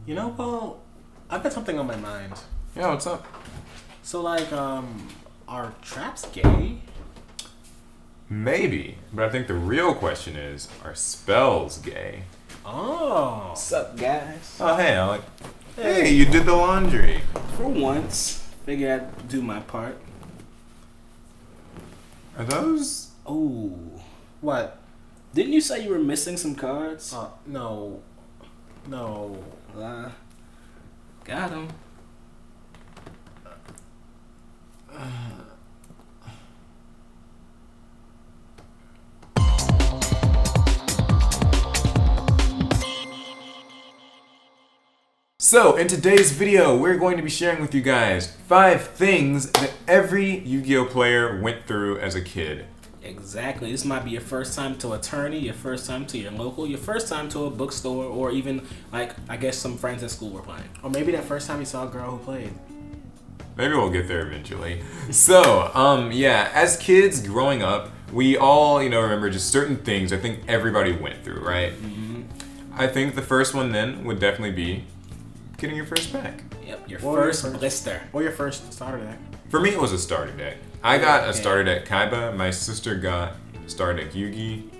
Well, I've got something on my mind. Yeah, what's up? So, like, are traps gay? Maybe, but I think the real question is, are spells gay? Oh. What's up, guys? Oh, hey, Alec. Hey, you did the laundry. For once, figured I'd do my part. Are those... Oh. What? Didn't you say you were missing some cards? No. No. Got him. So, in today's video, we're going to be sharing with you guys 5 things that every Yu-Gi-Oh player went through as a kid. Exactly. This might be your first time to a tourney, your first time to your local, your first time to a bookstore, or even, like, I guess some friends at school were playing. Or maybe that first time you saw a girl who played. Maybe we'll get there eventually. So, yeah, as kids growing up, we all, remember just certain things I think everybody went through, right? Mm-hmm. I think the first one then would definitely be getting your first pack. Yep, your first blister. Or your first starter deck. For me, it was a starter deck. I got a starter deck Kaiba. My sister got starter deck Yugi.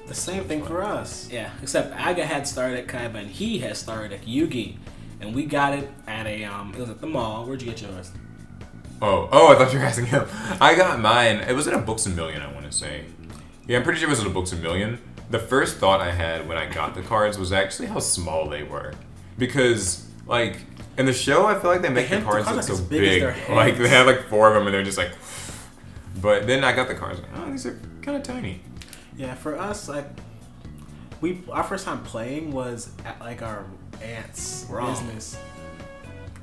The same thing for us. Yeah, except Aga had started at Kaiba and he had started at Yugi. And we got it at it was at the mall. Where'd you get yours? Oh, I thought you were asking him. I got mine. It was at a Books A Million, I want to say. Yeah, I'm pretty sure it was at a Books A Million. The first thought I had when I got the cards was actually how small they were. Because, like, in the show, I feel like they make the cards look so big. Like, they have like 4 of them and they're just like... But then I got the cards, like, oh, these are kind of tiny. Yeah, for us, like, our first time playing was at, like, our aunt's business.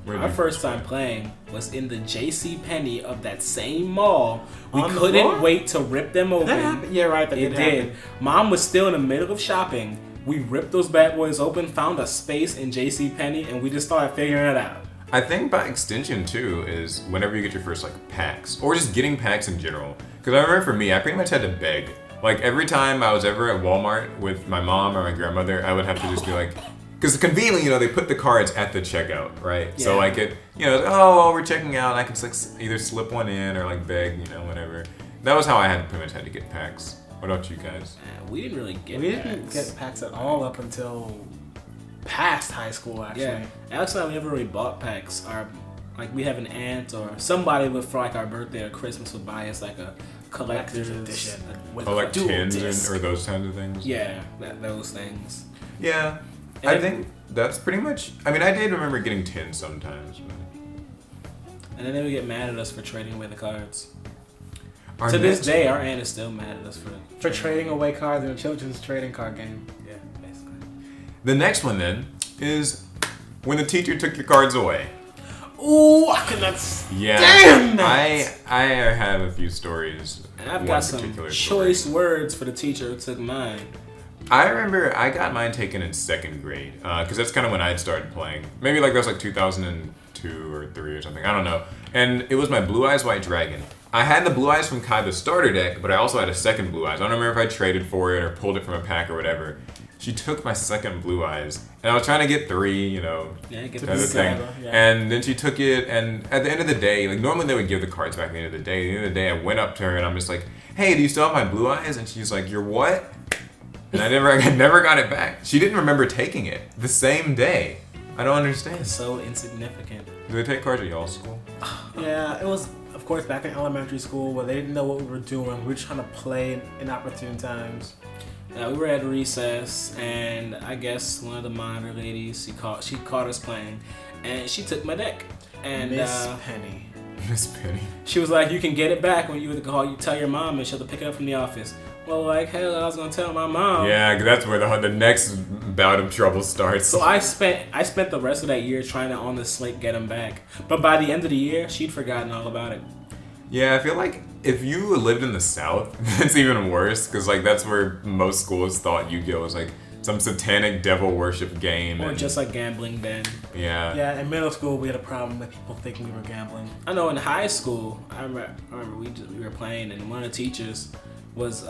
Our first time playing was in the J.C. Penney of that same mall. We On the couldn't floor? wait to rip them open. That happened? Yeah, right. That It did. Mom was still in the middle of shopping. We ripped those bad boys open, found a space in J.C. Penney, and we just started figuring it out. I think by extension, too, is whenever you get your first, like, packs. Or just getting packs in general. Because I remember for me, I pretty much had to beg. Like, every time I was ever at Walmart with my mom or my grandmother, I would have to just be like... Because conveniently, they put the cards at the checkout, right? Yeah. So, like, we're checking out, and I can just, like, either slip one in or, like, beg, whatever. That was how I pretty much had to get packs. What about you guys? We didn't really get We packs. didn't get packs at all up until past high school, actually. Yeah, Alex and I never really bought packs. We have an aunt or somebody for like our birthday or Christmas would buy us like a collector's edition. With like dual tins disc. or those kinds of things? Yeah, those things. Yeah. I think that's pretty much... I mean, I did remember getting tins sometimes. But... And then they would get mad at us for trading away the cards. To this day, our aunt is still mad at us for trading away cards in a children's trading card game. Yeah, basically. The next one, then, is when the teacher took your cards away. Ooh, I cannot stand that! I have a few stories. And I've got some choice words for the teacher who took mine. I remember I got mine taken in 2nd grade, because that's kind of when I had started playing. Maybe like that was like 2002 or 3 or something, I don't know. And it was my Blue Eyes White Dragon. I had the Blue Eyes from Kaiba's starter deck, but I also had a second Blue Eyes. I don't remember if I traded for it or pulled it from a pack or whatever. She took my second Blue Eyes, and I was trying to get 3, get the thing. Yeah. And then she took it, and at the end of the day, like normally they would give the cards back at the end of the day. At the end of the day, I went up to her and I'm just like, hey, do you still have my Blue Eyes? And she's like, you're what? And I never got it back. She didn't remember taking it the same day. I don't understand. It's so insignificant. Do they take cards at y'all's school? Yeah, it was, of course, back in elementary school where they didn't know what we were doing. We were trying to play in inopportune times. We were at recess, and I guess one of the monitor ladies, she caught us playing, and she took my deck. And Miss Penny. Miss Penny. She was like, you can get it back when you tell your mom, and she'll have to pick it up from the office. Well, like, hell, I was gonna tell my mom. Yeah, 'cause that's where the next bout of trouble starts. So I spent the rest of that year trying to on the slate get them back. But by the end of the year, she'd forgotten all about it. Yeah, I feel like if you lived in the South, it's even worse, because like that's where most schools thought Yu-Gi-Oh was like some satanic devil worship game. Or just like gambling then. Yeah. Yeah, in middle school we had a problem with people thinking we were gambling. I know in high school, I remember we were playing, and one of the teachers, was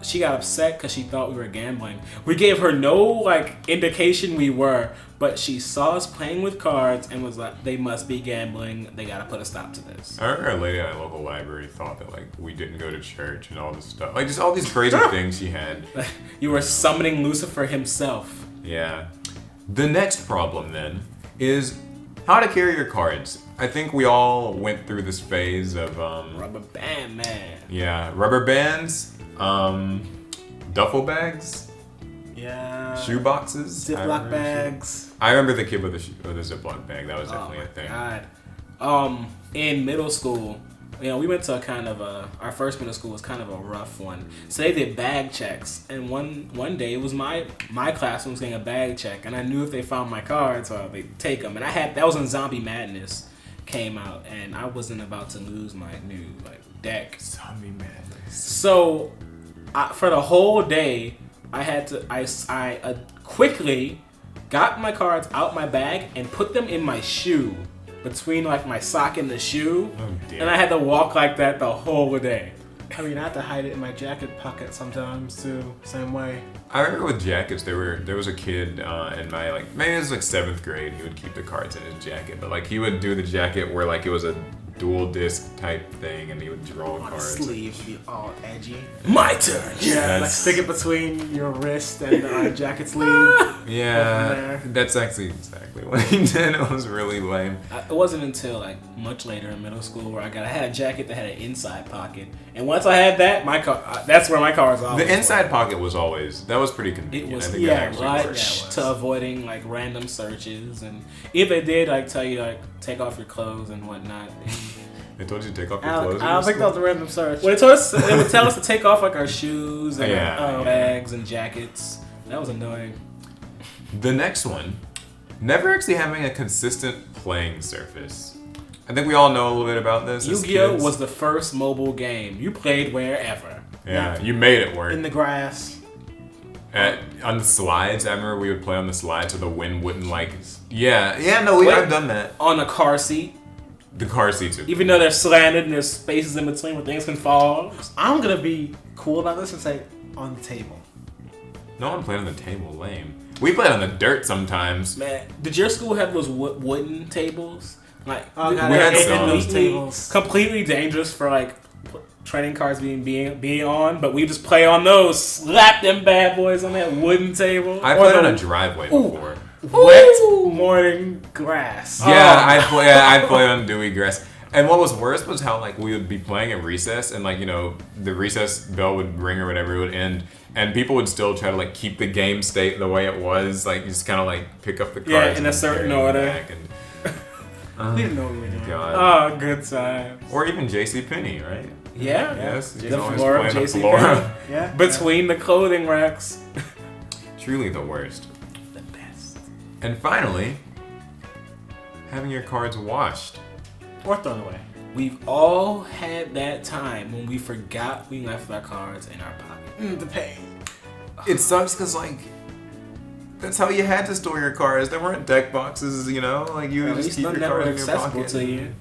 she got upset because she thought we were gambling. We gave her no like indication we were, but she saw us playing with cards and was like, "They must be gambling. They gotta put a stop to this." I remember a lady at my local library thought that like we didn't go to church and all this stuff, like just all these crazy things she had. You were summoning Lucifer himself. Yeah. The next problem then is how to carry your cards. I think we all went through this phase of Rubber band man. yeah, rubber bands, duffel bags, Yeah. shoe boxes, Ziploc bags. I remember the kid with the Ziploc bag. That was definitely a thing. God. In middle school, we went to our first middle school was kind of a rough one. So they did bag checks, and one day it was my classroom was getting a bag check, and I knew if they found my cards, they'd take them. And that was when Zombie Madness came out, and I wasn't about to lose my new deck. Zombie Madness. So, for the whole day, I quickly got my cards out my bag and put them in my shoe, between my sock and the shoe, and I had to walk like that the whole day. I mean, I had to hide it in my jacket pocket sometimes too. Same way. I remember with jackets, there was a kid in my maybe it was 7th grade. He would keep the cards in his jacket, but he would do the jacket where it was a dual disc type thing, and he would draw On the cards. sleeve would be all edgy. My turn. Yeah, stick it between your wrist and the jacket sleeve. Yeah, that's actually exactly what he did. It was really lame. It wasn't until much later in middle school where I had a jacket that had an inside pocket, and once I had that, that's where my cards always The inside were. pocket was pretty convenient. It was I think that actually right worked. to avoiding random searches, and if they did tell you take off your clothes and whatnot. They told you to take off your I clothes. don't think that was a random search. When they would tell us to take off our shoes and bags and jackets. That was annoying. The next one, never actually having a consistent playing surface. I think we all know a little bit about this. as Yugioh kids. was the first mobile game. You played wherever. Yeah, you made it work. In the grass. On the slides, I remember we would play on the slides so the wind wouldn't I've done that. On a car seat. The car seats. Even though they're slanted and there's spaces in between where things can fall. I'm gonna be cool about this and say on the table. No one played on the table, lame. We played on the dirt sometimes. Man, did your school have those wooden tables? God, we had some. those tables. Completely dangerous for trading cards being on, but we just play on those. Slap them bad boys on that wooden table. I played on a driveway before. Wet morning grass. Yeah, I'd play on dewy grass. And what was worse was how we would be playing at recess, and the recess bell would ring or whatever, it would end, and people would still try to you keep the game state the way it was, just kind of pick up the cards in a and certain carry them order. back and, We didn't know what we were doing. God. Oh, good times. Or even JCPenney, right? Yeah. Yes, you The can always floor play of on the JC floor. Penney. Yeah. Between the clothing racks. Truly the worst. The best. And finally, having your cards washed. Or thrown away. We've all had that time when we forgot we left our cards in our pocket. The pain. It sucks because that's how you had to store your cards. There weren't deck boxes, you would At just least keep your none that were cards in your accessible pocket. to you.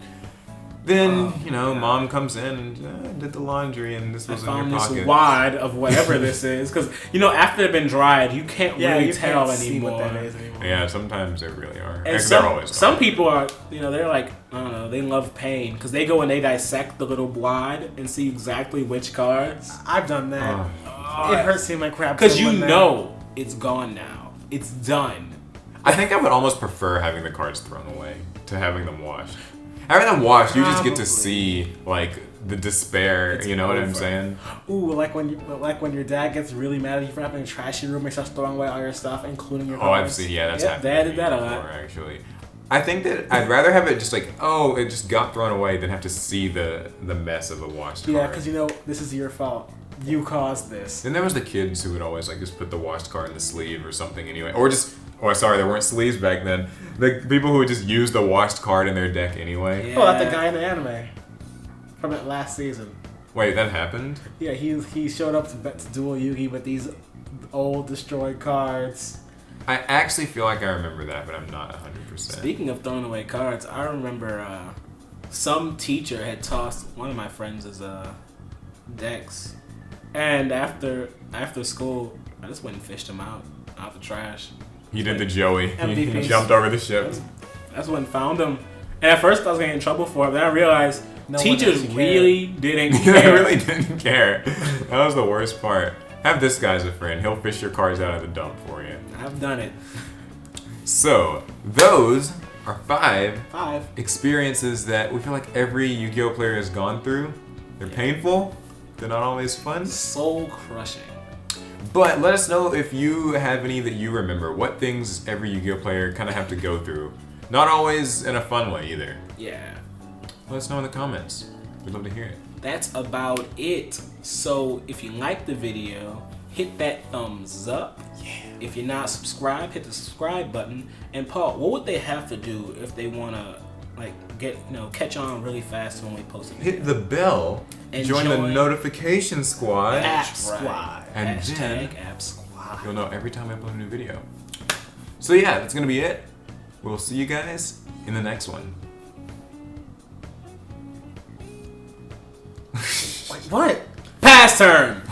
Then mom comes in and did the laundry, and this I was in found your this pocket. wad of whatever this is, because after they've been dried, you can't really you tell can't see anymore. what that is anymore. Yeah, sometimes they really are. And Actually, they're always some gone. people are, they're I don't know, they love pain because they go and they dissect the little wad and see exactly which cards. I've done that. Oh. It hurts seeing my crap. Because you someone know it's gone now. It's done. I think I would almost prefer having the cards thrown away to having them washed. Having them washed, you just get to see the despair. It's you know what I'm over. saying? Ooh, when your dad gets really mad at you for having a trashy room and starts throwing away all your stuff, including your Oh, I've cards. seen. Yeah, that's Yep, happened. Dad to did me that a lot. before, actually. I think that I'd rather have it just it just got thrown away than have to see the mess of a washed card. Yeah, because this is your fault. You caused this. Then there was the kids who would always just put the washed card in the sleeve or something anyway, or just. Oh, sorry, there weren't sleeves back then. The people who would just use the washed card in their deck anyway. Yeah. Oh, that's the guy in the anime from that last season. Wait, that happened? Yeah, he showed up to duel Yugi with these old destroyed cards. I actually feel like I remember that, but I'm not 100%. Speaking of throwing away cards, I remember some teacher had tossed one of my friends' decks And after school, I just went and fished them out the trash. He did the Joey. He MVP. jumped over the ship. That's when I found them. And at first I was getting in trouble for it, but then I realized No one teachers actually really didn't They care. really didn't care. That was the worst part. Have this guy as a friend. He'll fish your cards out of the dump for you. I've done it. So, those are 5 5. experiences that we feel like every Yu-Gi-Oh player has gone through. They're painful. They're not always fun. Soul crushing. But let us know if you have any that you remember. What things every Yu-Gi-Oh player kind of have to go through. Not always in a fun way either. Yeah. Let us know in the comments. We'd love to hear it. That's about it. So if you like the video, hit that thumbs up. Yeah. If you're not subscribed, hit the subscribe button. And Paul, what would they have to do if they want to catch on really fast when we post a video? Hit the bell. And join the join notification squad. App Squad. And Hashtag then App Squad. you'll know every time I upload a new video. So yeah, that's gonna be it. We'll see you guys in the next one. What? Pass turn.